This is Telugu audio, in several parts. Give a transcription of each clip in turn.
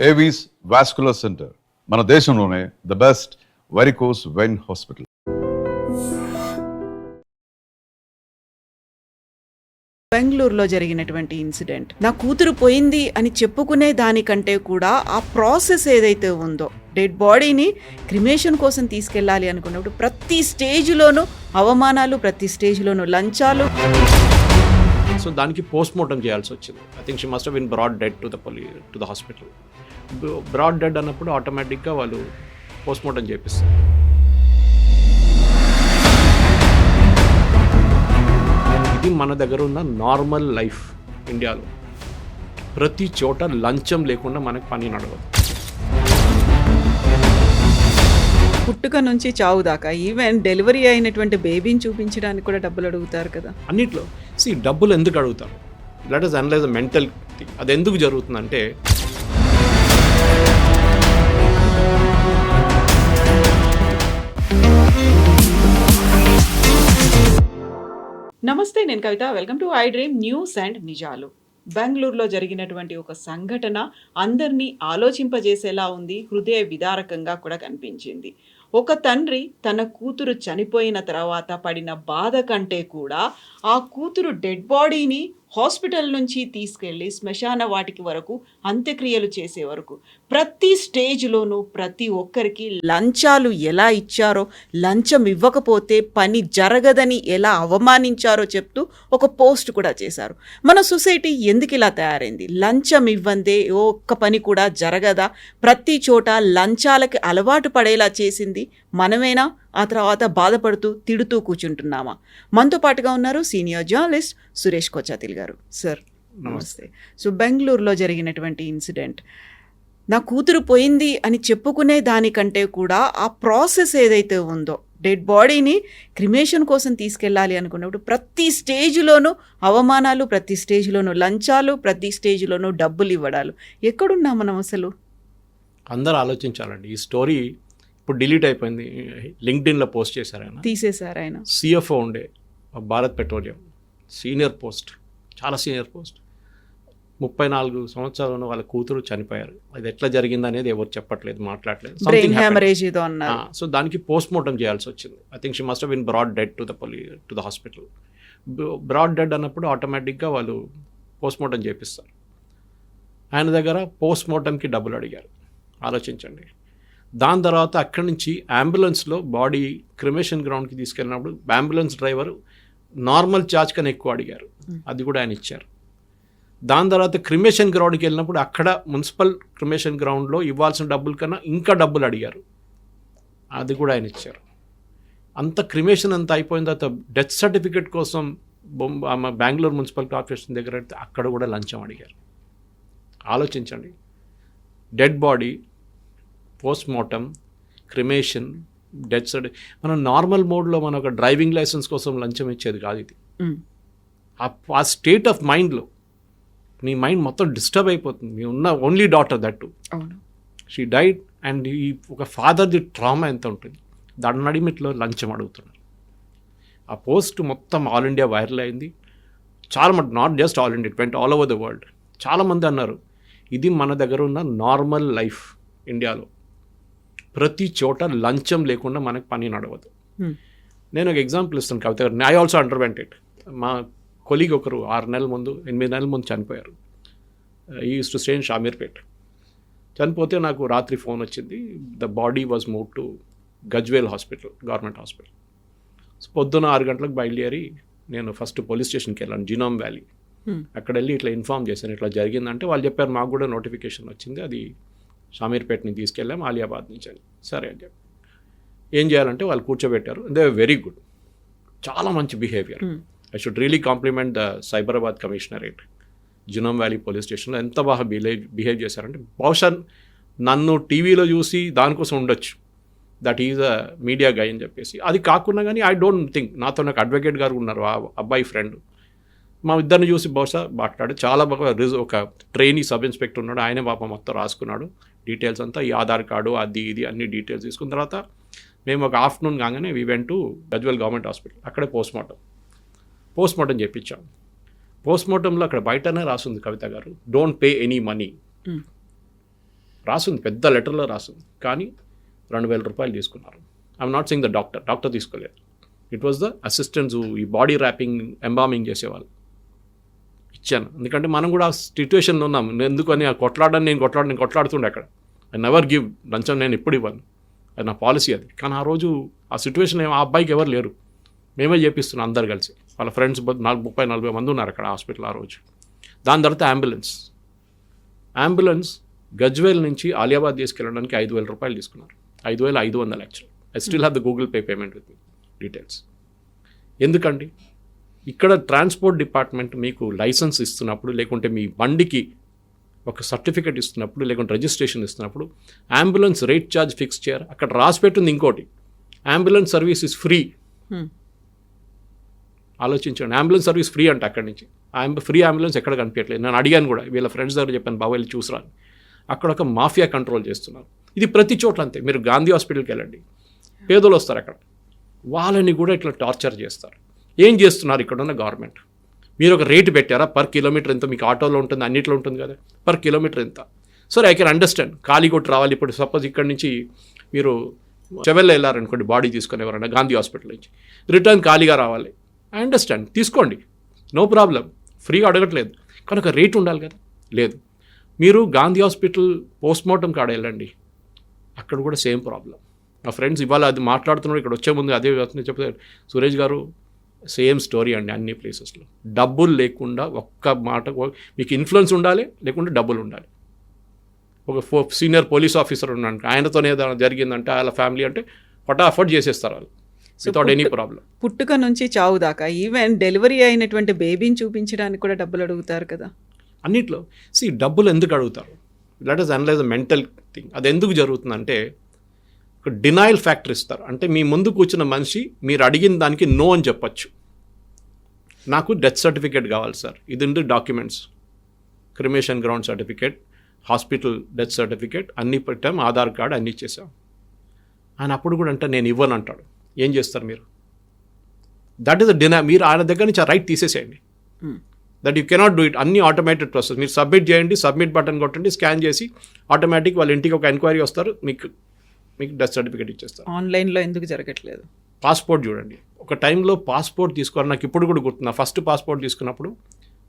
ఏవీస్ వాస్కులర్ సెంటర్ మన దేశంలోనే the best varicose vein hospital. బెంగళూరులో జరిగినటువంటి ఇన్సిడెంట్, నా కూతురు పోయింది అని చెప్పుకునే దానికంటే కూడా ఆ ప్రాసెస్ ఏదైతే ఉందో, డెడ్ బాడీని క్రిమేషన్ కోసం తీసుకెళ్ళాలి అనుకున్నప్పుడు ప్రతి స్టేజ్లోనూ అవమానాలు, ప్రతి స్టేజ్లోనూ లంచాలు. సో దానికి పోస్ట్ మార్టం చేయాల్సి వచ్చింది. I think she must have been brought dead to the hospital. Brought dead అన్నప్పుడు ఆటోమేటిక్గా వాళ్ళు పోస్ట్ మార్టం చేపిస్తారు. ఇది మన దగ్గర ఉన్న నార్మల్ లైఫ్ ఇండియాలో. ప్రతి చోట లంచం లేకుండా మనకు పని నడవదు. పుట్టుక నుంచి చావు దాకా, ఈవెన్ డెలివరీ అయినటువంటి బేబీని చూపించడానికి కూడా డబ్బులు అడుగుతారు కదా. అన్నిట్లో డబ్బులు ఎందుకు అడుగుతారు? Let us analyse the mental thing. అది ఎందుకు జరుగుతుందంటే, నమస్తే, నేను Kavitha. Welcome to I Dream News and నిజాలు. బెంగళూరులో జరిగినటువంటి ఒక సంఘటన అందరినీ ఆలోచింపజేసేలా ఉంది, హృదయ విదారకంగా కూడా కనిపించింది. ఒక తండ్రి తన కూతురు చనిపోయిన తర్వాత పడిన బాధ కంటే కూడా ఆ కూతురు డెడ్ బాడీని హాస్పిటల్ నుంచి తీసుకెళ్ళి శ్మశాన వాటికి వరకు అంత్యక్రియలు చేసే వరకు ప్రతి స్టేజ్లోనూ ప్రతి ఒక్కరికి లంచాలు ఎలా ఇచ్చారో, లంచం ఇవ్వకపోతే పని జరగదని ఎలా అవమానించారో చెప్తూ ఒక పోస్ట్ కూడా చేశారు. మన సొసైటీ ఎందుకు ఇలా తయారైంది? లంచం ఇవ్వందే ఒక్క పని కూడా జరగదా? ప్రతి చోట లంచాలకి అలవాటు పడేలా చేసింది మనమేనా? ఆ తర్వాత బాధపడుతూ తిడుతూ కూర్చుంటున్నామా? మనతో పాటుగా ఉన్నారు సీనియర్ జర్నలిస్ట్ సురేష్ కొచ్చాతిల్ గారు. సార్ నమస్తే. సో బెంగళూరులో జరిగినటువంటి ఇన్సిడెంట్, నా కూతురు పోయింది అని చెప్పుకునే దానికంటే కూడా ఆ ప్రాసెస్ ఏదైతే ఉందో, డెడ్ బాడీని క్రిమేషన్ కోసం తీసుకెళ్ళాలి అనుకున్నప్పుడు ప్రతి స్టేజ్లోనూ అవమానాలు, ప్రతి స్టేజ్లోనూ లంచాలు, ప్రతి స్టేజ్లోనూ డబ్బులు ఇవ్వడాలు. ఎక్కడున్నాం మనం అసలు? అందరూ ఆలోచించాలండి. ఈ స్టోరీ ఇప్పుడు డిలీట్ అయిపోయింది. లింక్డ్ఇన్లో పోస్ట్ చేశారు, ఆయన తీసేశారు. ఆయన సిఎఫ్ఓ ఉండే భారత్ పెట్రోలియం, సీనియర్ పోస్ట్, చాలా సీనియర్ పోస్ట్. 34 సంవత్సరాలను వాళ్ళ కూతురు చనిపోయారు. అది ఎట్లా జరిగింది అనేది ఎవరు చెప్పట్లేదు, మాట్లాడలేదు. సో దానికి పోస్ట్ మార్టం చేయాల్సి వచ్చింది. I think she must have been brought dead to the hospital. Brought dead అన్నప్పుడు ఆటోమేటిక్గా వాళ్ళు పోస్ట్ మార్టం చేపిస్తారు. ఆయన దగ్గర పోస్ట్ మార్టంకి డబ్బులు అడిగారు. ఆలోచించండి. దాని తర్వాత అక్కడి నుంచి అంబులెన్స్లో బాడీ క్రిమేషన్ గ్రౌండ్కి తీసుకెళ్ళినప్పుడు అంబులెన్స్ డ్రైవర్ నార్మల్ ఛార్జ్ కన్నా ఎక్కువ అడిగారు. అది కూడా ఆయన ఇచ్చారు. దాని తర్వాత క్రిమేషన్ గ్రౌండ్కి వెళ్ళినప్పుడు అక్కడ మున్సిపల్ క్రిమేషన్ గ్రౌండ్లో ఇవ్వాల్సిన డబ్బుల కన్నా ఇంకా డబ్బులు అడిగారు. అది కూడా ఆయన ఇచ్చారు. అంత క్రిమేషన్ అంతా అయిపోయిన తర్వాత డెత్ సర్టిఫికేట్ కోసం బెంగళూరు మున్సిపల్ కార్పొరేషన్ దగ్గర అయితే అక్కడ కూడా లంచం అడిగారు. ఆలోచించండి. Dead body, post mortem, cremation, death certificate. మనం నార్మల్ మోడ్లో మన ఒక డ్రైవింగ్ లైసెన్స్ కోసం లంచం ఇచ్చేది కాదు ఇది. ఆ స్టేట్ ఆఫ్ మైండ్లో నీ మైండ్ మొత్తం డిస్టర్బ్ అయిపోతుంది. నీ ఉన్న only daughter that, she died. And ఈ ఒక ఫాదర్ది ట్రామా ఎంత ఉంటుంది, దాని నడిమిట్లో లంచం అడుగుతున్నారు. ఆ పోస్ట్ మొత్తం ఆల్ ఇండియా వైరల్ అయింది. చాలా మంది, not just all India, it went all over the world. చాలామంది అన్నారు ఇది మన దగ్గర ఉన్న నార్మల్ లైఫ్ ఇండియాలో. ప్రతి చోట లంచం లేకుండా మనకు పని నడవదు. నేను ఒక ఎగ్జాంపుల్ ఇస్తాను కవిత గారు. I also underwent it. మా కొలీగ్ ఒకరు 8 నెలల ముందు చనిపోయారు. ఈ use to stay in Shamirpet. చనిపోతే నాకు రాత్రి ఫోన్ వచ్చింది. The body was move to Gajwel hospital, government hospital. So పొద్దున్న 6 గంటలకు బయలుదేరి నేను ఫస్ట్ పోలీస్ స్టేషన్కి వెళ్ళాను, జినోమ్ వ్యాలీ. అక్కడ వెళ్ళి ఇట్లా ఇన్ఫామ్ చేశాను, ఇట్లా జరిగిందంటే వాళ్ళు చెప్పారు మాకు కూడా నోటిఫికేషన్ వచ్చింది, అది షామీర్పేట్ని తీసుకెళ్ళాం, ఆలియాబాద్ నుంచి అని. సరే అని చెప్పి ఏం చేయాలంటే వాళ్ళు కూర్చోబెట్టారు. దే వెరీ గుడ్, చాలా మంచి behaviour. I should really compliment the Cyberabad commissionerate, Genome Valley police స్టేషన్లో ఎంత బాగా బిహేవ్ చేశారంటే, బహుశా నన్ను టీవీలో చూసి దానికోసం ఉండొచ్చు, దట్ ఈజ్ అ మీడియా గై అని చెప్పేసి. అది కాకుండా కానీ ఐ డోంట్ థింక్, నాతో నాకు అడ్వకేట్ గారు ఉన్నారు, ఆ అబ్బాయి ఫ్రెండ్, మా ఇద్దరిని చూసి బహుశా మాట్లాడు. చాలా బాగా ఒక ట్రైనీ సబ్ ఇన్స్పెక్టర్ ఉన్నాడు, ఆయనే పాప మొత్తం రాసుకున్నాడు డీటెయిల్స్ అంతా, ఈ ఆధార్ కార్డు అది ఇది అన్ని డీటెయిల్స్ తీసుకున్న తర్వాత మేము ఒక ఆఫ్టర్నూన్ కాగానే we went to Gajwel government hospital. అక్కడే పోస్ట్ మార్టం చేయించాం. పోస్ట్ మార్టంలో అక్కడ బయటనే రాసింది కవిత గారు, డోంట్ పే ఎనీ మనీ. రాసింది, పెద్ద లెటర్లో రాసింది. కానీ 2,000 రూపాయలు తీసుకున్నారు. I'm not saying the doctor తీసుకోలేదు. ఇట్ వాజ్ ద అసిస్టెంట్స్, ఈ బాడీ ర్యాపింగ్, ఎంబామింగ్ చేసేవాళ్ళు. ఇచ్చాను, ఎందుకంటే మనం కూడా ఆ సిచ్యువేషన్లో ఉన్నాం. ఎందుకని ఆ నేను కొట్లాడుతుండే అక్కడ. ఐ నెవర్ గివ్ లంచం, నేను ఎప్పుడు ఇవ్వను, అది నా పాలసీ అది. కానీ ఆ రోజు ఆ సిచ్యువేషన్ ఆ అబ్బాయికి ఎవరు లేరు, మేమే చేపిస్తున్నాం అందరు కలిసి. వాళ్ళ ఫ్రెండ్స్ 30-40 మంది ఉన్నారు అక్కడ హాస్పిటల్ ఆ రోజు. దాని తర్వాత అంబులెన్స్ గజ్వేల్ నుంచి ఆలియాబాద్ తీసుకెళ్ళడానికి 5,000 రూపాయలు తీసుకున్నారు. 5,500 actual. I still have the Google pay payment with me details. ఎందుకండి ఇక్కడ ట్రాన్స్పోర్ట్ డిపార్ట్మెంట్ మీకు లైసెన్స్ ఇస్తున్నప్పుడు, లేకుంటే మీ బండికి ఒక సర్టిఫికేట్ ఇస్తున్నప్పుడు, లేకుంటే రిజిస్ట్రేషన్ ఇస్తున్నప్పుడు అంబులెన్స్ రేట్ ఛార్జ్ ఫిక్స్ చేయరు. అక్కడ రాసి పెట్టింది ఇంకోటి, అంబులెన్స్ సర్వీస్ ఇస్ ఫ్రీ. ఆలోచించండి, అంబులెన్స్ సర్వీస్ ఫ్రీ అంటే అక్కడి నుంచి ఫ్రీ అంబులెన్స్ ఎక్కడ కనిపించట్లేదు. నేను అడిగాను కూడా, వీళ్ళ ఫ్రెండ్స్ దగ్గర చెప్పాను, బాబు వెళ్ళి చూసిరాను. అక్కడ ఒక మాఫియా కంట్రోల్ చేస్తున్నారు. ఇది ప్రతి చోట్ల అంతే. మీరు గాంధీ హాస్పిటల్కి వెళ్ళండి, పేదలు వస్తారు అక్కడ, వాళ్ళని కూడా ఇట్లా టార్చర్ చేస్తారు. ఏం చేస్తున్నారు ఇక్కడ ఉన్న గవర్నమెంట్? మీరు ఒక రేటు పెట్టారా, పర్ కిలోమీటర్ ఎంత, మీకు ఆటోలో ఉంటుంది, అన్నిట్లో ఉంటుంది కదా, పర్ కిలోమీటర్ ఎంత. సరే, ఐ కెన్ అండర్స్టాండ్, ఖాళీ కొట్టి రావాలి. ఇప్పుడు సపోజ్ ఇక్కడ నుంచి మీరు చెవెల్లో వెళ్ళారనుకోండి, బాడీ తీసుకొని ఎవరైనా గాంధీ హాస్పిటల్ నుంచి, రిటర్న్ ఖాళీగా రావాలి. ఐ అండర్స్టాండ్, తీసుకోండి, నో ప్రాబ్లం, ఫ్రీగా అడగట్లేదు. కానీ ఒక రేటు ఉండాలి కదా, లేదు. మీరు గాంధీ హాస్పిటల్ పోస్ట్మార్టం కాడ వెళ్ళండి, అక్కడ కూడా సేమ్ ప్రాబ్లం. మా ఫ్రెండ్స్ ఇవాళ అది మాట్లాడుతున్నారు, ఇక్కడ వచ్చే ముందు అదే చెప్తారు, సురేష్ గారు సేమ్ స్టోరీ అండి. అన్ని ప్లేసెస్లో డబ్బులు లేకుండా, ఒక్క మాట, మీకు ఇన్ఫ్లుయెన్స్ ఉండాలి, లేకుంటే డబ్బులు ఉండాలి. ఒక సీనియర్ పోలీస్ ఆఫీసర్ ఉన్నాడు, ఆయనతోనే ఏదైనా జరిగిందంటే వాళ్ళ ఫ్యామిలీ అంటే ఫటాఫట్ చేసేస్తారు వాళ్ళు, వితౌట్ ఎనీ ప్రాబ్లం. పుట్టుక నుంచి చావు దాకా, ఈవెన్ డెలివరీ అయినటువంటి బేబీని చూపించడానికి కూడా డబ్బులు అడుగుతారు కదా. అన్నిట్లో డబ్బులు ఎందుకు అడుగుతారు? Let us analyse the mental thing. అది ఎందుకు జరుగుతుందంటే ఒక డినైల్ ఫ్యాక్టర్ ఇస్తారు. అంటే మీ ముందు కూర్చున్న మనిషి మీరు అడిగిన దానికి నో అని చెప్పచ్చు. నాకు డెత్ సర్టిఫికేట్ కావాలి సార్, ఇది ఉంది documents, cremation ground certificate, hospital death certificate అన్నీ పెట్టాం, ఆధార్ కార్డు అన్నీ ఇచ్చేసాం. ఆయన అప్పుడు కూడా అంటే నేను ఇవ్వను అంటాడు. ఏం చేస్తారు మీరు? That is the deny. మీరు ఆయన దగ్గర నుంచి ఆ రైట్ తీసేసేయండి. That you cannot do it. అన్ని ఆటోమేటెడ్ ప్రాసెస్. మీరు సబ్మిట్ చేయండి, సబ్మిట్ బటన్ కొట్టండి, స్కాన్ చేసి ఆటోమేటిక్ వాళ్ళ ఇంటికి ఒక ఎంక్వైరీ వస్తారు, మీకు డెత్ సర్టిఫికేట్ ఇచ్చేస్తారు. ఆన్లైన్లో ఎందుకు జరగట్లేదు? పాస్పోర్ట్ చూడండి, ఒక టైంలో పాస్పోర్ట్ తీసుకోవాలి, నాకు ఇప్పుడు కూడా గుర్తున్నా. ఫస్ట్ పాస్పోర్ట్ తీసుకున్నప్పుడు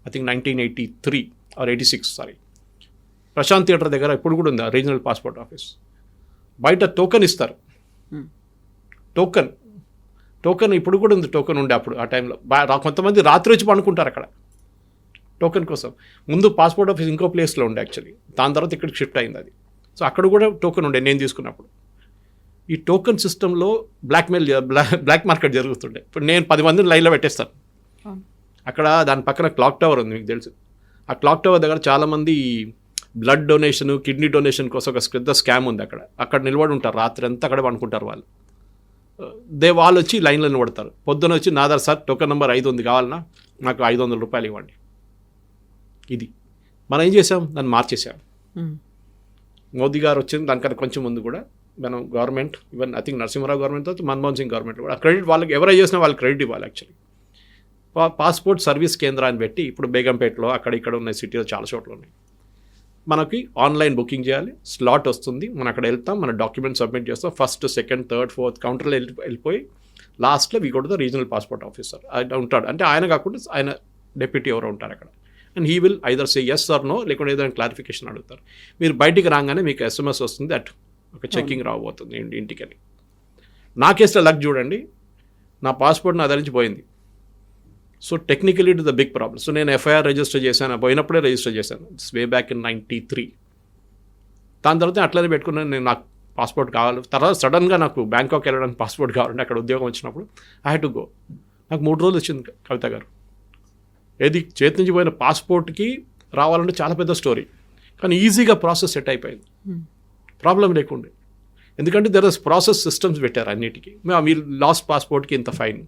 I think 1983 or 86 sorry, Prashanth theatre దగ్గర ఇప్పుడు కూడా ఉంది రీజనల్ పాస్పోర్ట్ ఆఫీస్. బయట టోకెన్ ఇస్తారు, టోకెన్ ఇప్పుడు కూడా ఉంది. టోకెన్ ఉండే అప్పుడు ఆ టైంలో కొంతమంది రాత్రి వచ్చి పడుకుంటారు అక్కడ టోకెన్ కోసం. ముందు పాస్పోర్ట్ ఆఫీస్ ఇంకో ప్లేస్లో ఉండే యాక్చువల్లీ, దాని తర్వాత ఇక్కడికి షిఫ్ట్ అయింది అది. సో అక్కడ కూడా టోకెన్ ఉండే నేను తీసుకున్నప్పుడు. ఈ టోకెన్ సిస్టంలో బ్లాక్ మార్కెట్ జరుగుతుండే. ఇప్పుడు నేను 10 మందిని లైన్లో పెట్టేస్తాను అక్కడ. దాని పక్కన క్లాక్ టవర్ ఉంది, మీకు తెలుసు. ఆ క్లాక్ టవర్ దగ్గర చాలామంది బ్లడ్ డొనేషన్, కిడ్నీ డొనేషన్ కోసం ఒక పెద్ద స్కామ్ ఉంది అక్కడ నిలబడి ఉంటారు, రాత్రి అంతా అక్కడ అనుకుంటారు వాళ్ళు. వాళ్ళు వచ్చి లైన్లో నిలబడతారు. పొద్దున వచ్చి నాదర్ సార్ టోకెన్ నెంబర్ 5 ఉంది, కావాలన్నా నాకు 500 రూపాయలు ఇవ్వండి. ఇది మనం ఏం చేసాం, దాన్ని మార్చేసాం. మోదీ గారు వచ్చింది దానికన్నా కొంచెం ముందు కూడా మనం government, even I think Narasimha Rao government తర్వాత మన్మోహన్ సింగ్ గవర్నమెంట్ కూడా క్రెడిట్ వాళ్ళకి, ఎవరైనా చేసినా వాళ్ళకి క్రెడిట్ ఇవ్వాలి యాక్చువల్లీ. పాస్పోర్ట్ సర్వీస్ కేంద్రాన్ని పెట్టి ఇప్పుడు బేగంపేటలో అక్కడ ఇక్కడ ఉన్న సిటీలో చాలా చోట్ల ఉన్నాయి. మనకి ఆన్లైన్ బుకింగ్ చేయాలి, స్లాట్ వస్తుంది, మనం అక్కడ వెళ్తాం, మన డాక్యుమెంట్ సబ్మిట్ చేస్తాం. ఫస్ట్, సెకండ్, థర్డ్, ఫోర్త్ కౌంటర్లో వెళ్ళిపోయి లాస్ట్లో we go to the regional passport officer ఆయన ఉంటాడు. అంటే ఆయన కాకుండా ఆయన డెప్యూటీ ఎవరో ఉంటారు అక్కడ. And he will either say yes or no, లేకుంటే ఏదైనా క్లారిఫికేషన్ అడుగుతారు. మీరు బయటికి రాగానే మీకు SMS వస్తుంది, దట్ ఒక చెక్కింగ్ రాబోతుంది ఇంటికని. నా కేసులో లక్ చూడండి, నా పాస్పోర్ట్ నా దగ్గర నుంచి పోయింది. So technically it the big problem. So నేను FIR రిజిస్టర్ చేశాను, పోయినప్పుడే రిజిస్టర్ చేశాను, వే బ్యాక్ ఇన్ 93. దాని తర్వాత అట్లనే పెట్టుకున్నాను, నేను నాకు పాస్పోర్ట్ కావాలి. తర్వాత సడన్గా నాకు బ్యాంకాక్ వెళ్ళడానికి పాస్పోర్ట్ కావాలంటే అక్కడ ఉద్యోగం వచ్చినప్పుడు ఐ హ్యాడ్ టు గో. నాకు 3 రోజులు వచ్చింది కవిత గారు. ఏది చేతి నుంచి పోయిన పాస్పోర్ట్కి రావాలంటే చాలా పెద్ద స్టోరీ, కానీ ఈజీగా ప్రాసెస్ సెట్ అయిపోయింది, ప్రాబ్లం లేకుండా. ఎందుకంటే దర్ ఇస్ ప్రాసెస్ సిస్టమ్స్ పెట్టారు అన్నిటికీ. మీరు లాస్ట్ పాస్పోర్ట్కి ఇంత ఫైన్,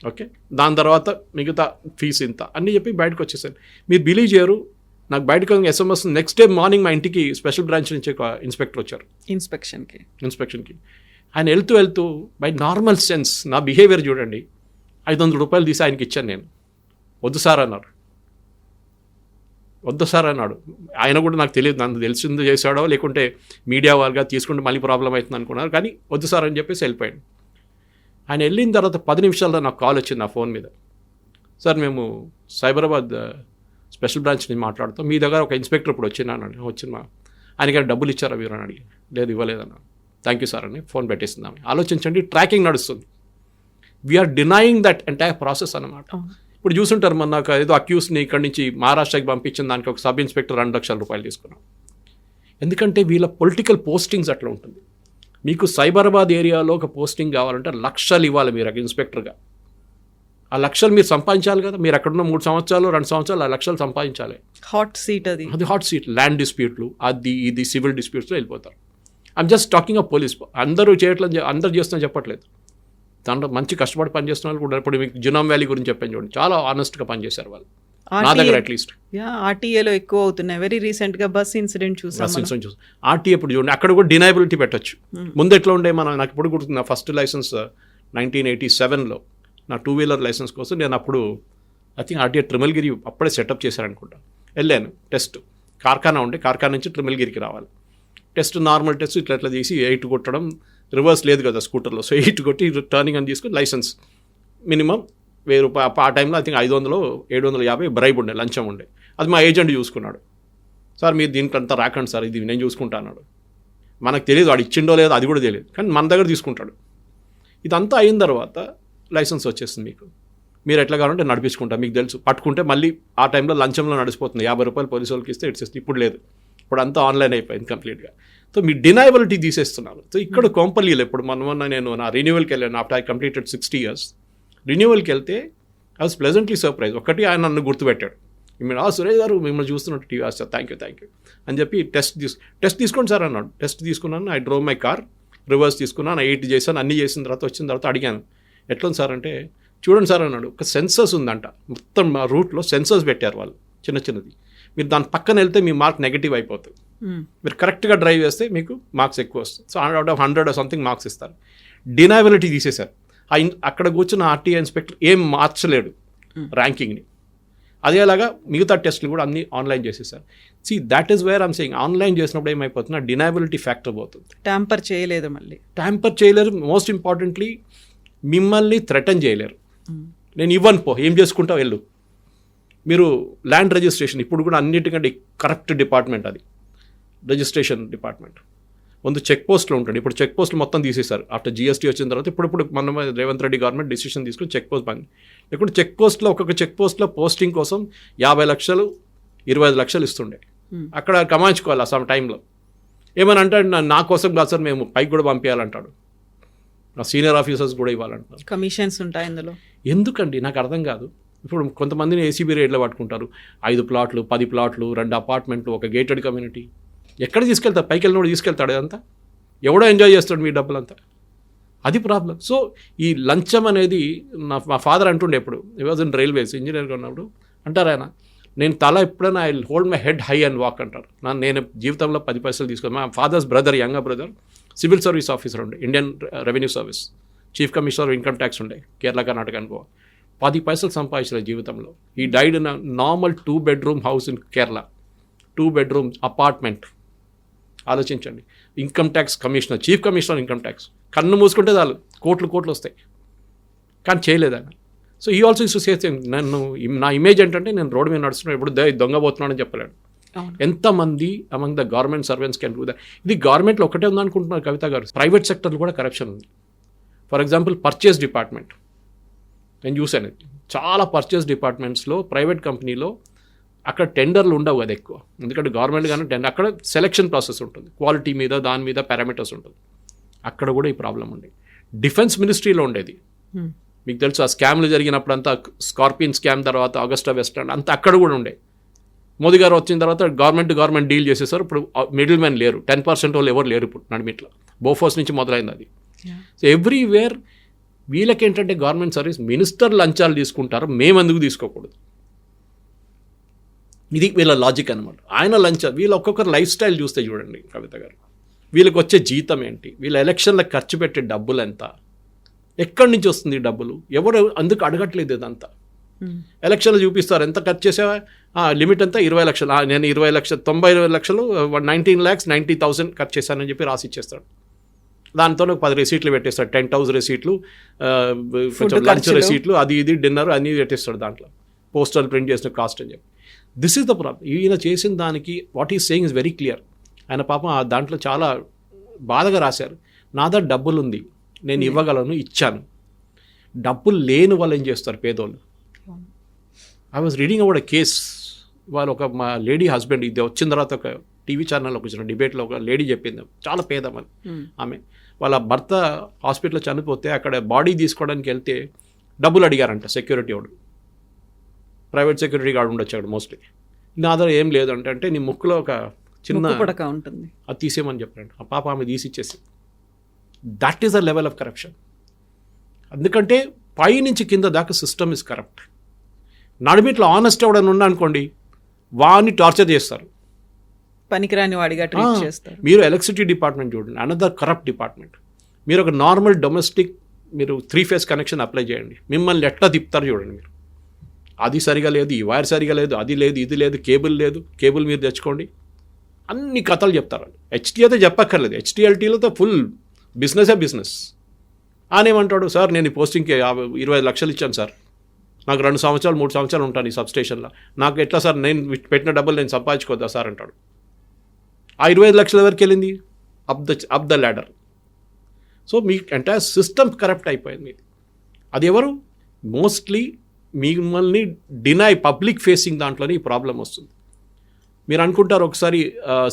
ఓకే, దాని తర్వాత మిగతా ఫీజు ఇంత అన్నీ చెప్పి బయటకు వచ్చేసాను. మీరు బిలీవ్ చేయరు, నాకు బయటకు SMS నెక్స్ట్ డే మార్నింగ్ మా ఇంటికి స్పెషల్ బ్రాంచ్ నుంచి ఒక ఇన్స్పెక్టర్ వచ్చారు ఇన్స్పెక్షన్కి. ఆయన వెళ్తూ బై నార్మల్ సెన్స్ నా బిహేవియర్ చూడండి, 500 రూపాయలు తీసి ఆయనకి ఇచ్చాను నేను. వద్దు సార్ అన్నారు. వద్దు సార్ అన్నాడు. ఆయన కూడా నాకు తెలియదు, నన్ను తెలిసిందో చేశాడో లేకుంటే మీడియా వాళ్ళగా తీసుకుంటే మళ్ళీ ప్రాబ్లం అవుతుంది అనుకున్నారు, కానీ వద్దు సార్ అని చెప్పేసి వెళ్ళిపోయాడు. ఆయన వెళ్ళిన తర్వాత 10 నిమిషాల్లో నాకు కాల్ వచ్చింది నా ఫోన్ మీద. సార్ మేము సైబరాబాద్ స్పెషల్ బ్రాంచ్ నుంచి మాట్లాడుతాం, మీ దగ్గర ఒక ఇన్స్పెక్టర్ ఇప్పుడు వచ్చిన ఆయనకి డబ్బులు ఇచ్చారా మీరు అని అడిగి, లేదు ఇవ్వలేదన్నా. థ్యాంక్ యూ సార్ అని ఫోన్ పెట్టేసిందాం. ఆలోచించండి, ట్రాకింగ్ నడుస్తుంది. We're denying that entire process అన్నమాట. ఇప్పుడు చూసుంటారు, మన నాకు ఏదో అక్యూస్ని ఇక్కడి నుంచి మహారాష్ట్రకి పంపించిన దానికి ఒక సబ్ ఇన్స్పెక్టర్ 2 లక్షల రూపాయలు తీసుకున్నాం. ఎందుకంటే వీళ్ళ పొలిటికల్ పోస్టింగ్స్ అట్లా ఉంటుంది. మీకు సైబరాబాద్ ఏరియాలో ఒక పోస్టింగ్ కావాలంటే లక్షలు ఇవ్వాలి మీరు ఇన్స్పెక్టర్గా. ఆ లక్షలు మీరు సంపాదించాలి కదా. మీరు అక్కడున్న 3 సంవత్సరాలు 2 సంవత్సరాలు ఆ లక్షలు సంపాదించాలి. హాట్ సీట్ అది హాట్ సీట్. ల్యాండ్ డిస్ప్యూట్లు, అది ఇది సివిల్ డిస్ప్యూట్స్లో వెళ్ళిపోతారు. I'm just talking of police. అందరూ చేయట్లేదు, అందరూ చేస్తున్నా చెప్పట్లేదు. దాంట్లో మంచి కష్టపడి పనిచేస్తున్న వాళ్ళు కూడా. ఇప్పుడు మీకు జునామ్ వ్యాలీ గురించి చెప్పాను చూడండి, చాలా ఆనెస్ట్గా పనిచేశారు వాళ్ళు, నా దగ్గర అట్లీస్ట్. ఆర్టీఏలో ఎక్కువ అవుతున్నాయి. వెరీ రీసెంట్ గా బస్ ఇన్సిడెంట్ చూసాం. ఆర్టీఏ ఇప్పుడు చూడండి, అక్కడ కూడా డినైబిలిటీ పెట్టచ్చు. ముందు ఎట్లా ఉండే, నాకు ఇప్పుడు గుర్తుంది, నా ఫస్ట్ లైసెన్స్ 1987లో నా 2 వీలర్ లైసెన్స్ కోసం నేను అప్పుడు ఐ థింక్ ఆర్టీఏ ట్రిమల్గిరి అప్పుడే సెటప్ చేశారనుకుంటా. వెళ్ళాను టెస్ట్, కార్ఖానా ఉండే, కార్ఖానా నుంచి ట్రిమల్గిరికి రావాలి. టెస్ట్ నార్మల్ టెస్ట్ ఇట్లా తీసి 8 కొట్టడం, రివర్స్ లేదు కదా స్కూటర్లో, సో 8 కొట్టి టర్నింగ్ అని తీసుకుని లైసెన్స్ మినిమం 1000 రూపాయలు. ఆ టైంలో ఐ థింక్ 500 750 బ్రైబ్ ఉండే, లంచం ఉండే. అది మా ఏజెంట్ చూసుకున్నాడు. సార్ మీరు దీనికంతా రాకండి సార్, ఇది నేను చూసుకుంటా అన్నాడు. మనకు తెలియదు వాడు ఇచ్చిండో లేదో, అది కూడా తెలియదు, కానీ మన దగ్గర తీసుకుంటాడు. ఇదంతా అయిన తర్వాత లైసెన్స్ వచ్చేస్తుంది మీకు, మీరు ఎట్లా కావాలంటే నడిపించుకుంటా, మీకు తెలుసు. పట్టుకుంటే మళ్ళీ ఆ టైంలో లంచంలో నడిచిపోతుంది, 50 రూపాయలు పోలీసు వాళ్ళకి ఇస్తే ఇట్స్. ఇప్పుడు లేదు, ఇప్పుడు అంతా ఆన్లైన్ అయిపోయింది కంప్లీట్గా. సో మీ డినైబిలిటీ తీసేస్తున్నారు. సో ఇక్కడ కొంపల్లీలు ఇప్పుడు మొన్న నేను నా రెన్యువల్కి వెళ్ళాను. ఆఫ్టర్ ఐ కంప్లీటెడ్ 60 years రెన్యువల్కి వెళ్తే ఐ వాజ్ ప్లెజెంట్లీ సర్ప్రైజ్. ఒకటి ఆయన నన్ను గుర్తుపెట్టాడు. సురేష్ గారు మిమ్మల్ని చూస్తున్నట్టు టీవీ సార్, థ్యాంక్ యూ అని చెప్పి టెస్ట్ తీసుకోండి సార్ అన్నాడు. టెస్ట్ తీసుకున్నాను. I drove my car, reverse తీసుకున్నాను, 8 చేశాను. అన్నీ చేసిన తర్వాత వచ్చిన తర్వాత అడిగాను ఎట్లా ఉంది సార్ అంటే, చూడండి సార్ అన్నాడు, ఒక సెన్సర్స్ ఉందంట, మొత్తం మా రూట్లో సెన్సర్స్ పెట్టారు వాళ్ళు, చిన్నది. మీరు దాని పక్కన వెళ్తే మీ మార్క్ నెగిటివ్ అయిపోతుంది. మీరు కరెక్ట్గా డ్రైవ్ చేస్తే మీకు మార్క్స్ ఎక్కువ వస్తాయి. So out of 100 something marks ఇస్తారు. డినైబిలిటీ తీసేశారు. అక్కడ కూర్చున్న ఆర్టీఏ ఇన్స్పెక్టర్ ఏం మార్చలేడు ర్యాంకింగ్ని. అదేలాగా మిగతా టెస్టులు కూడా అన్ని ఆన్లైన్ చేసేసారు. See that is where I'm saying, online చేసినప్పుడు ఏమైపోతుంది, డినైబిలిటీ ఫ్యాక్టర్ పోతుంది. ట్యాంపర్ చేయలేదు, మళ్ళీ ట్యాంపర్ చేయలేరు. మోస్ట్ ఇంపార్టెంట్లీ మిమ్మల్ని థ్రెటన్ చేయలేరు. నేను ఇవ్వను ఏం చేసుకుంటావు వెళ్ళు. మీరు ల్యాండ్ రిజిస్ట్రేషన్ ఇప్పుడు కూడా అన్నిటికంటే కరెక్ట్ డిపార్ట్మెంట్ అది, రిజిస్ట్రేషన్ డిపార్ట్మెంట్. ముందు చెక్ పోస్ట్లో ఉంటుంది, ఇప్పుడు చెక్ పోస్టులు మొత్తం తీసేశారు ఆఫ్టర్ జిఎస్టీ వచ్చిన తర్వాత. ఇప్పుడు మన రేవంత్ రెడ్డి గవర్నమెంట్ డిసిషన్ తీసుకుని చెక్ పోస్ట్ బంద్. లేకుంటే చెక్ పోస్ట్లో ఒక్కొక్క చెక్ పోస్ట్లో పోస్టింగ్ కోసం 50 లక్షలు 25 లక్షలు ఇస్తుండే. అక్కడ కమాయించుకోవాలి ఆ టైంలో. ఏమని అంటే నా కోసం కాదు సార్, మేము పైకి కూడా పంపించాలంటాడు. నా సీనియర్ ఆఫీసర్స్ కూడా ఇవ్వాలంటారు. కమిషన్స్ ఉంటాయి అందులో. ఎందుకండి నాకు అర్థం కాదు. ఇప్పుడు కొంతమందిని ఏసీబీ రేట్లో పట్టుకుంటారు, 5 ప్లాట్లు 10 ప్లాట్లు 2 అపార్ట్మెంట్లు, ఒక గేటెడ్ కమ్యూనిటీ. ఎక్కడ తీసుకెళ్తారు? పైకి వెళ్ళినోడు తీసుకెళ్తాడు. అదంతా ఎవడో ఎంజాయ్ చేస్తాడు మీ డబ్బులంతా. అది ప్రాబ్లం. సో ఈ లంచం అనేది మా ఫాదర్ అంటుండే ఎప్పుడు, ఈ వాజ్ ఇన్ రైల్వేస్ ఇంజనీర్గా ఉన్నప్పుడు అంటారు ఆయన, నేను తల ఎప్పుడైనా I hold my head high and walk అంటారు. నేను జీవితంలో 10 పైసలు తీసుకుని, మా father's brother, younger brother civil service officer ఉండే, Indian revenue service chief commissioner income tax ఉండే కేరళ కర్ణాటక అనుకో. 10 పైసలు సంపాదించలేదు జీవితంలో. ఈ died in normal 2 bedroom house in Kerala, 2 bedroom apartment. ఆలోచించండి. Income tax commissioner, chief commissioner income tax. కన్ను మూసుకుంటే చాలు కోట్లు వస్తాయి, కానీ చేయలేదు ఆయన. సో ఈ ఆల్సో ఇస్ టు సే, నన్ను నా ఇమేజ్ ఏంటంటే నేను రోడ్డు మీద నడుస్తున్నాను, ఎప్పుడు దొంగపోతున్నానని చెప్పలేడు. ఎంతమంది among the government servants can do that. ఇది గవర్నమెంట్లో ఒకటే ఉందనుకుంటున్నారు కవిత గారు, ప్రైవేట్ సెక్టర్లో కూడా కరప్షన్ ఉంది. ఫర్ ఎగ్జాంపుల్ పర్చేస్ డిపార్ట్మెంట్ నేను చూశాను. చాలా పర్చేస్ డిపార్ట్మెంట్స్లో ప్రైవేట్ కంపెనీలో అక్కడ టెండర్లు ఉండవు కదా ఎక్కువ, ఎందుకంటే గవర్నమెంట్ కానీ అక్కడ సెలెక్షన్ ప్రాసెస్ ఉంటుంది, క్వాలిటీ మీద దాని మీద పారామీటర్స్ ఉంటుంది. అక్కడ కూడా ఈ ప్రాబ్లం ఉంది. డిఫెన్స్ మినిస్ట్రీలో ఉండేది మీకు తెలుసు, ఆ స్కామ్లు జరిగినప్పుడు అంతా, స్కార్పియన్ స్కామ్ తర్వాత అగస్టా వెస్టర్న్ అంతా అక్కడ కూడా ఉండే. మోదీ గారు వచ్చిన తర్వాత గవర్నమెంట్ డీల్ చేసేసారు. ఇప్పుడు మిడిల్ మ్యాన్ లేరు, 10% వాళ్ళు ఎవరు లేరు ఇప్పుడు నడిమిట్లో. బోఫోర్స్ నుంచి మొదలైంది అది. సో ఎవ్రీవేర్ వీళ్ళకేంటంటే గవర్నమెంట్ సర్వీస్ మినిస్టర్ లంచాలు తీసుకుంటారు, మేమెందుకు తీసుకోకూడదు? ఇది వీళ్ళ లాజిక్ అనమాట. ఆయన లంచాలు, వీళ్ళ ఒక్కొక్కరు లైఫ్ స్టైల్ చూస్తే చూడండి కవిత గారు, వీళ్ళకి వచ్చే జీతం ఏంటి, వీళ్ళ ఎలక్షన్లకు ఖర్చు పెట్టే డబ్బులు ఎంత, ఎక్కడి నుంచి వస్తుంది డబ్బులు, ఎవరు అందుకు అడగట్లేదు ఇదంతా. ఎలక్షన్లు చూపిస్తారు ఎంత ఖర్చు చేసావా, లిమిట్ అంతా 20 లక్షలు, నేను 20 లక్షలు 90 లక్షలు 19,90,000 ఖర్చు చేశానని చెప్పి రాసి ఇచ్చేస్తాడు. దాంతో 10 రెసీట్లు పెట్టేస్తాడు, 10,000 రెసీట్లు, కొంచెం లంచ్ రెసీట్లు, అది ఇది డిన్నర్ అన్నీ పెట్టేస్తాడు దాంట్లో, పోస్టల్ ప్రింట్ చేసిన కాస్ట్ అని చెప్పి. This is the problem. ఈయన చేసిన దానికి what is saying is very clear. ఆయన పాపం దాంట్లో చాలా బాధగా రాశారు, నా దగ్గర డబ్బులు ఉంది, నేను ఇవ్వగలను, ఇచ్చాను. డబ్బులు లేని వాళ్ళు ఏం చేస్తారు పేదోళ్ళు. I was reading about a case. వాళ్ళు ఒక మా లేడీ హస్బెండ్, ఇది వచ్చిన తర్వాత ఒక టీవీ ఛానల్లో వచ్చిన డిబేట్లో ఒక లేడీ చెప్పింది, చాలా పేదమని ఆమె. వాళ్ళ భర్త హాస్పిటల్లో చనిపోతే అక్కడ బాడీ తీసుకోవడానికి వెళ్తే డబ్బులు అడిగారంట సెక్యూరిటీ వాడు, ప్రైవేట్ సెక్యూరిటీ గార్డు ఉండొచ్చు అక్కడ మోస్ట్లీ. నా దగ్గర ఏం లేదు అంటే నీ ముక్కులో ఒక చిన్న పడక ఉంటుంది, అది తీసేయమని చెప్పారంట. ఆ పాప ఆమె తీసి ఇచ్చేసి. That is the level of corruption. ఎందుకంటే పై నుంచి కింద దాకా సిస్టమ్ ఇస్ కరప్ట్. నడిమిట్లో ఆనెస్ట్ ఎవడని ఉన్నా అనుకోండి, వాడిని టార్చర్ చేస్తారు, పనికిరాని వాడిగా ట్రీట్ చేస్తారు. మీరు ఎలక్ట్రిసిటీ డిపార్ట్మెంట్ చూడండి, అనదర్ కరప్ట్ డిపార్ట్మెంట్. మీరు ఒక నార్మల్ డొమెస్టిక్ మీరు 3 ఫేజ్ కనెక్షన్ అప్లై చేయండి, మిమ్మల్ని ఎట్లా తిప్పుతారు చూడండి. మీరు అది సరిగా లేదు, ఈ వైర్ సరిగా లేదు, అది లేదు, ఇది లేదు, కేబుల్ లేదు, కేబుల్ మీరు తెచ్చుకోండి, అన్ని కథలు చెప్తారు. హెచ్టీ అయితే చెప్పక్కర్లేదు, హెచ్టీఎల్టీలతో ఫుల్ బిజినెస్. ఆనేమంటాడు, సార్ నేను ఈ పోస్టింగ్కి 20 లక్షలు ఇచ్చాను సార్, నాకు 2 సంవత్సరాలు 3 సంవత్సరాలు ఉంటాను ఈ సబ్స్టేషన్లో, నాకు ఎట్లా సార్, నేను పెట్టిన డబ్బులు నేను సంపాదించుకోద్దా సార్ అంటాడు. ఆ 25 లక్షల వరకు వెళ్ళింది up the ladder. So me entire system corrupt అయిపోయింది మీది. అది ఎవరు మోస్ట్లీ మిమ్మల్ని డినై పబ్లిక్ ఫేసింగ్ దాంట్లోనే ఈ ప్రాబ్లం వస్తుంది. మీరు అనుకుంటారు ఒకసారి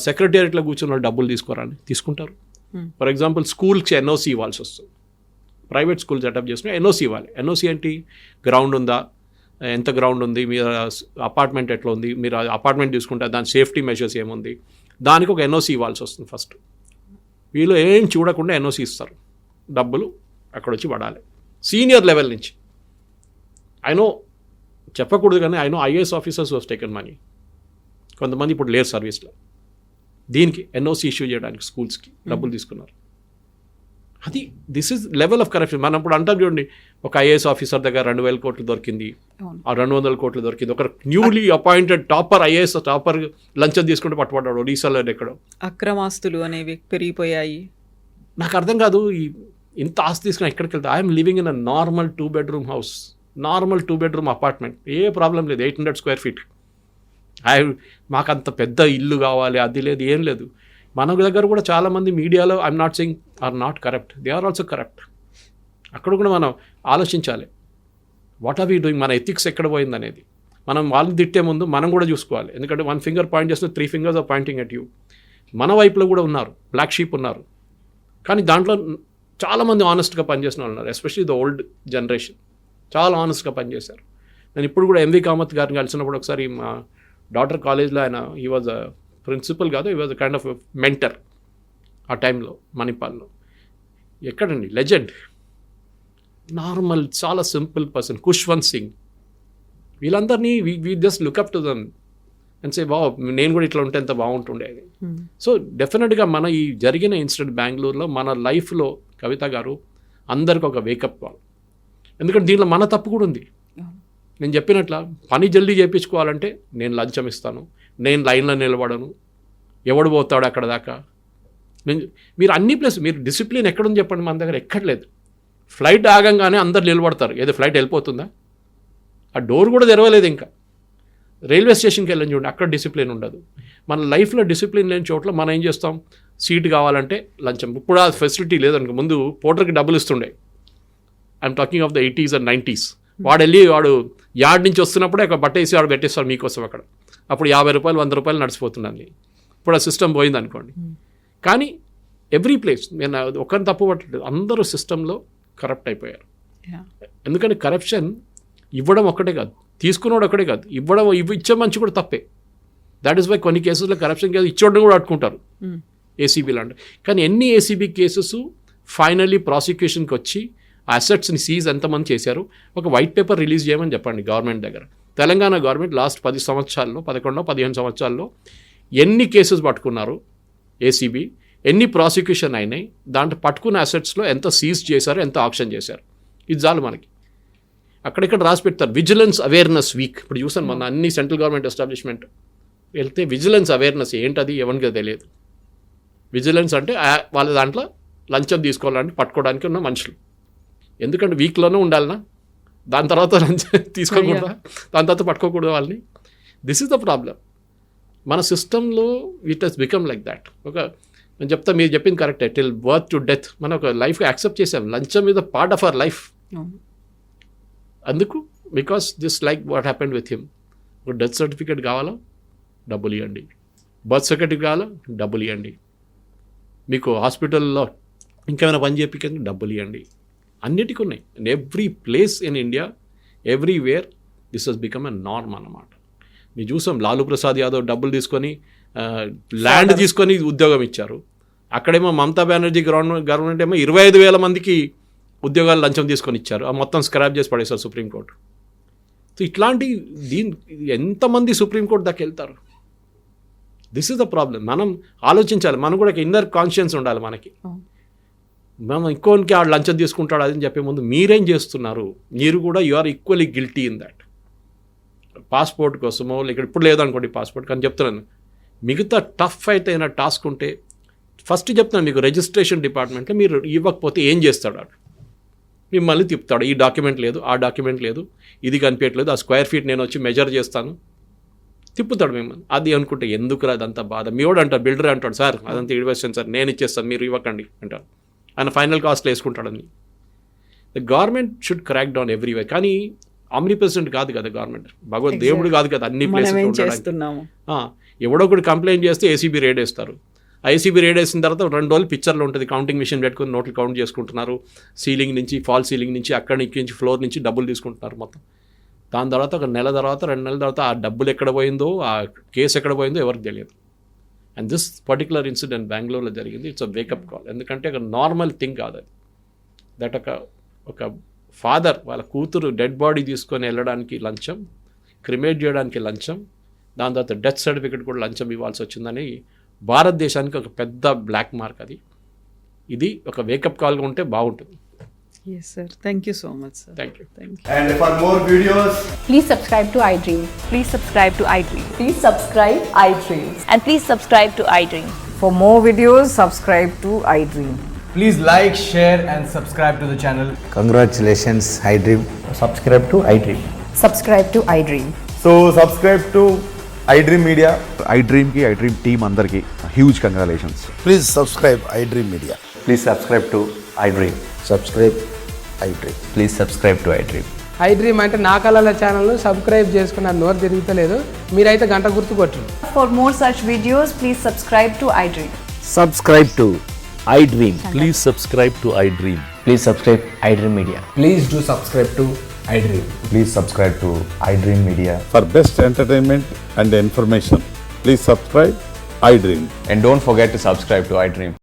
సెక్రటేరియట్లో కూర్చున్న డబ్బులు తీసుకోరని, తీసుకుంటారు. ఫర్ ఎగ్జాంపుల్ స్కూల్కి ఎన్ఓసి ఇవ్వాల్సి వస్తుంది, ప్రైవేట్ స్కూల్ సెటప్ చేసుకుని ఎన్ఓసి ఇవ్వాలి. ఎన్ఓసి ఏంటి, గ్రౌండ్ ఉందా, ఎంత గ్రౌండ్ ఉంది, మీరు అపార్ట్మెంట్ ఎట్లా ఉంది, మీరు అపార్ట్మెంట్ తీసుకుంటే దాని సేఫ్టీ మెజర్స్ ఏముంది, దానికి ఒక ఎన్ఓసి ఇవ్వాల్సి వస్తుంది ఫస్ట్. వీళ్ళు ఏం చూడకుండా ఎన్ఓసి ఇస్తారు, డబ్బులు అక్కడ వచ్చి పడాలి సీనియర్ లెవెల్ నుంచి. ఐ నో చెప్పకూడదు కానీ I know IAS officers was taken money. కొంతమంది ఇప్పుడు లేరు సర్వీస్లో, దీనికి ఎన్ఓసి ఇష్యూ చేయడానికి స్కూల్స్కి డబ్బులు తీసుకున్నారు. అది this is level of corruption. మనం ఇప్పుడు అంటాం చూడండి, ఒక ఐఏఎస్ ఆఫీసర్ దగ్గర 2,000 కోట్లు దొరికింది, ఆ 200 కోట్లు దొరికింది. ఒక newly appointed topper IAS topper లంచం తీసుకుంటే పట్టుబడ్డాడు ఒడిశాలో ఎక్కడో. అక్రమాస్తులు అనేవి పెరిగిపోయాయి. నాకు అర్థం కాదు, ఇంత ఆస్తి తీసుకుని ఎక్కడికి వెళ్తా. I'm living in a normal 2-bedroom house, normal 2-bedroom apartment, A problem లేదు, 800 square feet. మాకు అంత పెద్ద ఇల్లు కావాలి, అది లేదు, ఏం లేదు. మన దగ్గర కూడా చాలామంది మీడియాలో I'm not saying are not corrupt, they are also corrupt. అక్కడ కూడా మనం ఆలోచించాలి, వాట్ ఆర్ వీ డూయింగ్, మన ఎథిక్స్ ఎక్కడ పోయింది అనేది. మనం వాళ్ళని తిట్టే ముందు మనం కూడా చూసుకోవాలి. ఎందుకంటే 1 finger పాయింట్ చేస్తే 3 fingers are pointing at you. మన వైపులో కూడా ఉన్నారు, బ్లాక్ షీప్ ఉన్నారు. కానీ దాంట్లో చాలామంది ఆనెస్ట్గా పనిచేసిన వాళ్ళు ఉన్నారు, ఎస్పెషల్లీ ద ఓల్డ్ జనరేషన్ చాలా ఆనెస్ట్గా పనిచేశారు. నేను ఇప్పుడు కూడా ఎంవి కామత్ గారిని కలిసినప్పుడు ఒకసారి మా డాటర్ కాలేజ్లో ఆయన, హీ వాజ్ అ ప్రిన్సిపల్ కాదు, he was a kind of mentor ఆ టైంలో మణిపాల్లో. ఎక్కడండి లెజెండ్, నార్మల్ చాలా సింపుల్ పర్సన్, ఖుష్వంత్ సింగ్. వీళ్ళందరినీ we just look up to them and say wow, నేను కూడా ఇట్లా ఉంటే ఎంత బాగుంటుండేది. సో డెఫినెట్గా మన ఈ జరిగిన ఇన్సిడెంట్ బెంగళూరులో మన లైఫ్లో కవిత గారు అందరికి ఒక వేకప్ కాల్. ఎందుకంటే దీనిలో మన తప్పు కూడా ఉంది. నేను చెప్పినట్ల పని జల్దీ చేయించుకోవాలంటే నేను లంచం ఇస్తాను, నేను లైన్లో నిలబడను, ఎవడు పోతాడు అక్కడ దాకా. మీరు అన్ని ప్లేస్, మీరు డిసిప్లిన్ ఎక్కడుంది చెప్పండి, మన దగ్గర ఎక్కడలేదు. ఫ్లైట్ ఆగంగానే అందరు నిలబడతారు, ఏదో ఫ్లైట్ వెళ్ళిపోతుందా, ఆ డోర్ కూడా తెరవలేదు ఇంకా. రైల్వే స్టేషన్కి వెళ్ళని చూడండి, అక్కడ డిసిప్లిన్ ఉండదు. మన లైఫ్లో డిసిప్లిన్ లేని చోట్ల మనం ఏం చేస్తాం, సీట్ కావాలంటే లంచం. ఇప్పుడు ఆ ఫెసిలిటీ లేదనుకో, ముందు పోర్టర్కి డబ్బులు ఇస్తుండే. I'm talking of the 80s and 90s. వాడు వెళ్ళి వాడు యార్డ్ నుంచి వస్తున్నప్పుడే ఒక బట్ట వేసి వాడు పెట్టేస్తాడు మీకోసం అక్కడ. అప్పుడు 50 రూపాయలు 100 రూపాయలు నడిచిపోతుందండి. ఇప్పుడు ఆ సిస్టమ్ పోయింది అనుకోండి. కానీ ఎవ్రీ ప్లేస్, నేను ఒకరిని తప్పు పట్టలేదు, అందరూ సిస్టంలో కరప్ట్ అయిపోయారు. ఎందుకంటే కరప్షన్ ఇవ్వడం ఒక్కటే కాదు, తీసుకున్నవాడు ఒక్కటే కాదు, ఇచ్చే మంచి కూడా తప్పే. దాట్ ఈస్ వై కొన్ని కేసెస్లో కరప్షన్ కేసు ఇచ్చోడని కూడా అట్టుకుంటారు ఏసీబీ లాంటి. కానీ ఎన్ని ఏసీబీ కేసెస్ ఫైనల్లీ ప్రాసిక్యూషన్కి వచ్చి అసెట్స్ని సీజ్ ఎంతమంది చేశారు, ఒక వైట్ పేపర్ రిలీజ్ చేయమని చెప్పండి గవర్నమెంట్ దగ్గర. తెలంగాణ గవర్నమెంట్ లాస్ట్ 10 సంవత్సరాల్లో 11-15 సంవత్సరాల్లో ఎన్ని కేసెస్ పట్టుకున్నారు ఏసీబీ, ఎన్ని ప్రాసిక్యూషన్ అయినాయి, దాంట్లో పట్టుకున్న అసెట్స్లో ఎంత సీజ్ చేశారు, ఎంత ఆక్షన్ చేశారు, ఇది చాలు మనకి. అక్కడిక్కడ రాసి పెడతారు విజిలెన్స్ అవేర్నెస్ వీక్. ఇప్పుడు చూసాను మన అన్ని సెంట్రల్ గవర్నమెంట్ ఎస్టాబ్లిష్మెంట్ వెళ్తే విజిలెన్స్ అవేర్నెస్ ఏంటది ఎవరికి తెలియదు. విజిలెన్స్ అంటే వాళ్ళ దాంట్లో లంచం తీసుకోవాలని పట్టుకోవడానికి ఉన్న మనుషులు. ఎందుకంటే వీక్లోనే ఉండాలనా, దాని తర్వాత లంచం తీసుకోకూడదా, దాని తర్వాత పట్టుకోకూడదు వాళ్ళని. This is the problem. మన సిస్టంలో it has become like that. నేను చెప్తా, మీరు చెప్పింది కరెక్టే, టిల్ బర్త్ టు డెత్ మనం ఒక లైఫ్కి యాక్సెప్ట్ చేసాం. లంచం మీద పార్ట్ ఆఫ్ అవర్ లైఫ్. అందుకు because this like what happened with him. ఒక డెత్ సర్టిఫికేట్ కావాలా, డబ్బులు ఇవ్వండి. బర్త్ సర్టిఫికేట్ కావాలా, డబ్బులు ఇవ్వండి. మీకు హాస్పిటల్లో ఇంకేమైనా పని చేయించండి, డబ్బులు ఇవ్వండి. అన్నిటికీ ఉన్నాయి. And every place in India, everywhere this has become a norm అన్నమాట. మీరు చూసాం లాలూ ప్రసాద్ యాదవ్ డబ్బులు తీసుకొని ల్యాండ్ తీసుకొని ఉద్యోగం ఇచ్చారు. అక్కడేమో మమతా బెనర్జీ గవర్నమెంట్ ఏమో 25,000 మందికి ఉద్యోగాలు లంచం తీసుకొని ఇచ్చారు. ఆ మొత్తం స్క్రాప్ చేసి పడేశారు సుప్రీంకోర్టు. సో ఇట్లాంటి ఎంతమంది సుప్రీంకోర్టు దాకా వెళ్తారు? This is the problem. మనం ఆలోచించాలి. మనం కూడా ఇన్నర్ కాన్షియన్స్ ఉండాలి మనకి. మనం ఇంకోనికి ఆడు లంచం తీసుకుంటాడు అని చెప్పే ముందు మీరేం చేస్తున్నారు? మీరు కూడా you are equally guilty in that. Passport కోసమో లేక ఇప్పుడు లేదనుకోండి పాస్పోర్ట్ కానీ చెప్తున్నాను, మిగతా టఫ్ అయితే అయినా టాస్క్ ఉంటే ఫస్ట్ చెప్తాను మీకు, రిజిస్ట్రేషన్ డిపార్ట్మెంట్లో మీరు ఇవ్వకపోతే ఏం చేస్తాడు? ఆడు మిమ్మల్ని తిప్పుతాడు. ఈ డాక్యుమెంట్ లేదు, ఆ డాక్యుమెంట్ లేదు, ఇది కనిపించట్లేదు, ఆ స్క్వేర్ ఫీట్ నేను వచ్చి మెజర్ చేస్తాను, తిప్పుతాడు మిమ్మల్ని. అది అనుకుంటే ఎందుకు అదంతా బాధ? మీవాడు అంటాడు, బిల్డర్ అంటాడు, సార్ అదంతా ఇన్వెస్టేషన్ సార్, నేను ఇచ్చేస్తాను, మీరు ఇవ్వకండి అంటాడు. ఆయన ఫైనల్ కాస్ట్లో వేసుకుంటాడని. The government should crack down every way. కానీ ఆమ్నిప్రెసెంట్ కాదు కదా గవర్నమెంట్, భగవద్ దేవుడు కాదు కదా అన్ని ప్లేసెస్ ఉండడానికి. ఎవడో ఒకటి కంప్లైంట్ చేస్తే ఏసీబీ రేడ్ వేస్తారు. ఐసీబీ రేడ్ వేసిన తర్వాత 2 రోజులు పిక్చర్లో ఉంటుంది, కౌంటింగ్ మిషన్ పెట్టుకుని నోట్లు కౌంట్ చేసుకుంటున్నారు. సీలింగ్ నుంచి, ఫాల్ సీలింగ్ నుంచి, అక్కడి నుంచి ఫ్లోర్ నుంచి డబ్బులు తీసుకుంటున్నారు మొత్తం. దాని తర్వాత 1 నెల తర్వాత 2 నెలల తర్వాత ఆ డబ్బులు ఎక్కడ పోయిందో, ఆ కేసు ఎక్కడ పోయిందో ఎవరికి తెలియదు. అండ్ దిస్ పర్టికులర్ ఇన్సిడెంట్ బెంగళూరులో జరిగింది. It's a wake up call. ఎందుకంటే ఒక నార్మల్ థింగ్ కాదు అది. దట్ ఒక ఫాదర్ వాళ్ళ కూతురు డెడ్ బాడీ తీసుకొని వెళ్ళడానికి లంచం, క్రిమేట్ చేయడానికి లంచం, దాని తర్వాత డెత్ సర్టిఫికేట్ కూడా లంచం ఇవ్వాల్సి వచ్చిందని భారతదేశానికి ఒక పెద్ద బ్లాక్ మార్క్ అది. ఇది ఒక వేకప్ కాల్గా ఉంటే బాగుంటుంది. Yes, sir. Thank you so much, sir. Thank you. And for more videos, Please subscribe to iDream. Please subscribe to iDream. Please subscribe iDream. And please subscribe to iDream. For more videos, subscribe to iDream. please like, share and subscribe to the channel. Congratulations, iDream. Subscribe to iDream. Subscribe to iDream. So subscribe to iDream Media. iDream కి iDream టీమ్ అందరికీ huge congratulations. Please subscribe iDream Media. Please subscribe to iDream. Subscribe iDream. Please subscribe to iDream. iDream అంటే నా కళల ఛానల్ను సబ్స్క్రైబ్ చేసుకున్న నోరు తిరుగుతలేదు, మీరైతే గంట గుర్తు కొట్టండి. For more such videos, please subscribe to iDream. Subscribe to iDream. Please subscribe to iDream. Please subscribe iDream Media. Please do subscribe to iDream. Please subscribe to iDream Media. For best entertainment and information, please subscribe iDream. And don't forget to subscribe to iDream.